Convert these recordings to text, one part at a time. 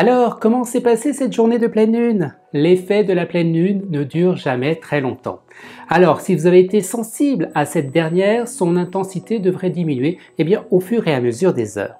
Alors, comment s'est passée cette journée de pleine lune? L'effet de la pleine lune ne dure jamais très longtemps. Alors, si vous avez été sensible à cette dernière, son intensité devrait diminuer au fur et à mesure des heures.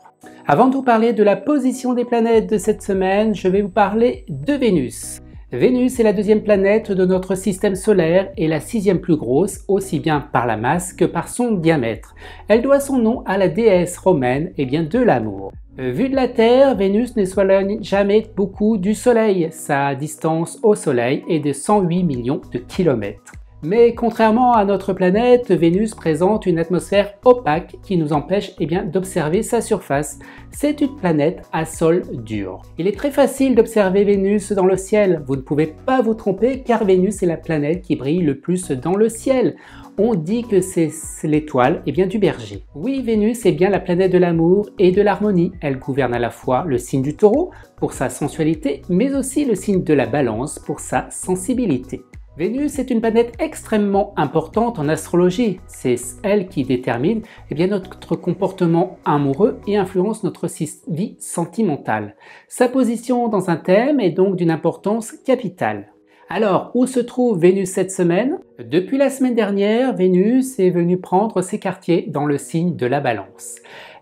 Avant de vous parler de la position des planètes de cette semaine, je vais vous parler de Vénus. Vénus est la deuxième planète de notre système solaire et la sixième plus grosse, aussi bien par la masse que par son diamètre. Elle doit son nom à la déesse romaine de l'amour. Vue de la Terre, Vénus ne s'éloigne jamais beaucoup du Soleil. Sa distance au Soleil est de 108 millions de kilomètres. Mais contrairement à notre planète, Vénus présente une atmosphère opaque qui nous empêche d'observer sa surface. C'est une planète à sol dur. Il est très facile d'observer Vénus dans le ciel. Vous ne pouvez pas vous tromper car Vénus est la planète qui brille le plus dans le ciel. On dit que c'est l'étoile du Berger. Oui, Vénus est bien la planète de l'amour et de l'harmonie. Elle gouverne à la fois le signe du Taureau pour sa sensualité, mais aussi le signe de la Balance pour sa sensibilité. Vénus est une planète extrêmement importante en astrologie. C'est elle qui détermine notre comportement amoureux et influence notre vie sentimentale. Sa position dans un thème est donc d'une importance capitale. Alors, où se trouve Vénus cette semaine? Depuis la semaine dernière, Vénus est venue prendre ses quartiers dans le signe de la Balance.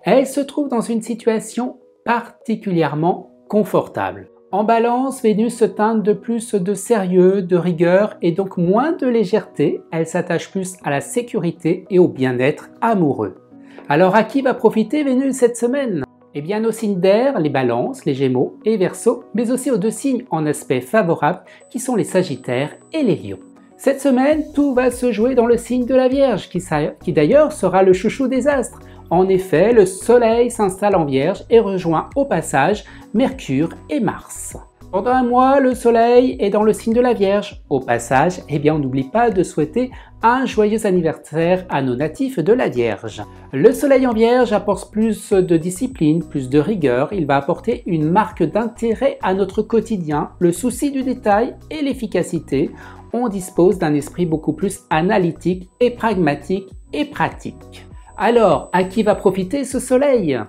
Elle se trouve dans une situation particulièrement confortable. En Balance, Vénus se teinte de plus de sérieux, de rigueur et donc moins de légèreté. Elle s'attache plus à la sécurité et au bien-être amoureux. Alors, à qui va profiter Vénus cette semaine? Nos signes d'air, les Balances, les Gémeaux et Verseaux, mais aussi aux deux signes en aspect favorable qui sont les Sagittaires et les Lions. Cette semaine, tout va se jouer dans le signe de la Vierge, qui d'ailleurs sera le chouchou des astres. En effet, le Soleil s'installe en Vierge et rejoint au passage Mercure et Mars. Pendant un mois, le Soleil est dans le signe de la Vierge. Au passage, on n'oublie pas de souhaiter un joyeux anniversaire à nos natifs de la Vierge. Le Soleil en Vierge apporte plus de discipline, plus de rigueur. Il va apporter une marque d'intérêt à notre quotidien, le souci du détail et l'efficacité. On dispose d'un esprit beaucoup plus analytique et pragmatique et pratique. Alors, à qui va profiter ce Soleil?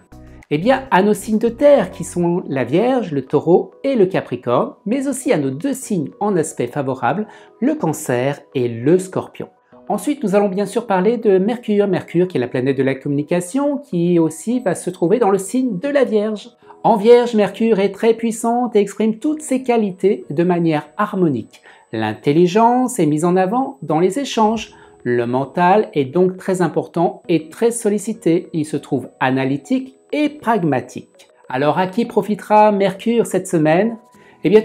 À nos signes de terre qui sont la Vierge, le Taureau et le Capricorne, mais aussi à nos deux signes en aspect favorable, le Cancer et le Scorpion. Ensuite, nous allons bien sûr parler de Mercure. Mercure qui est la planète de la communication, qui aussi va se trouver dans le signe de la Vierge. En Vierge, Mercure est très puissante et exprime toutes ses qualités de manière harmonique. L'intelligence est mise en avant dans les échanges. Le mental est donc très important et très sollicité. Il se trouve analytique et pragmatique. Alors à qui profitera Mercure cette semaine?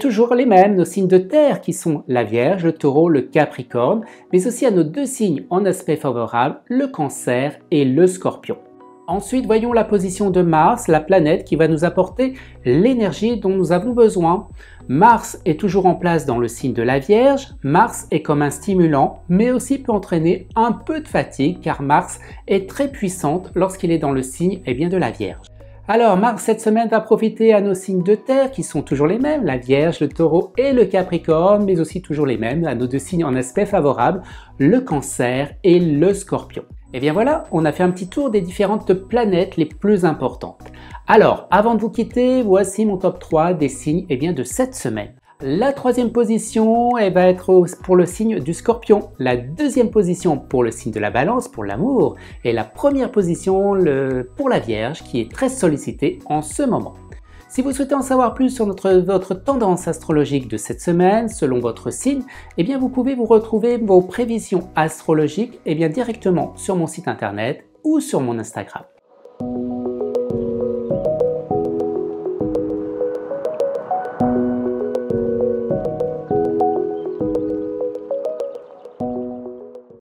Toujours les mêmes, nos signes de terre qui sont la Vierge, le Taureau, le Capricorne, mais aussi à nos deux signes en aspect favorable, le Cancer et le Scorpion. Ensuite, voyons la position de Mars, la planète qui va nous apporter l'énergie dont nous avons besoin. Mars est toujours en place dans le signe de la Vierge. Mars est comme un stimulant, mais aussi peut entraîner un peu de fatigue car Mars est très puissante lorsqu'il est dans le signe de la Vierge. Alors Mars cette semaine va profiter à nos signes de terre qui sont toujours les mêmes, la Vierge, le Taureau et le Capricorne, mais aussi toujours les mêmes à nos deux signes en aspect favorable, le Cancer et le Scorpion. Voilà, on a fait un petit tour des différentes planètes les plus importantes. Alors, avant de vous quitter, voici mon top 3 des signes de cette semaine. La troisième position elle va être pour le signe du Scorpion, la deuxième position pour le signe de la Balance, pour l'amour, et la première position pour la Vierge qui est très sollicitée en ce moment. Si vous souhaitez en savoir plus sur votre tendance astrologique de cette semaine, selon votre signe, vous pouvez vous retrouver vos prévisions astrologiques directement sur mon site internet ou sur mon Instagram.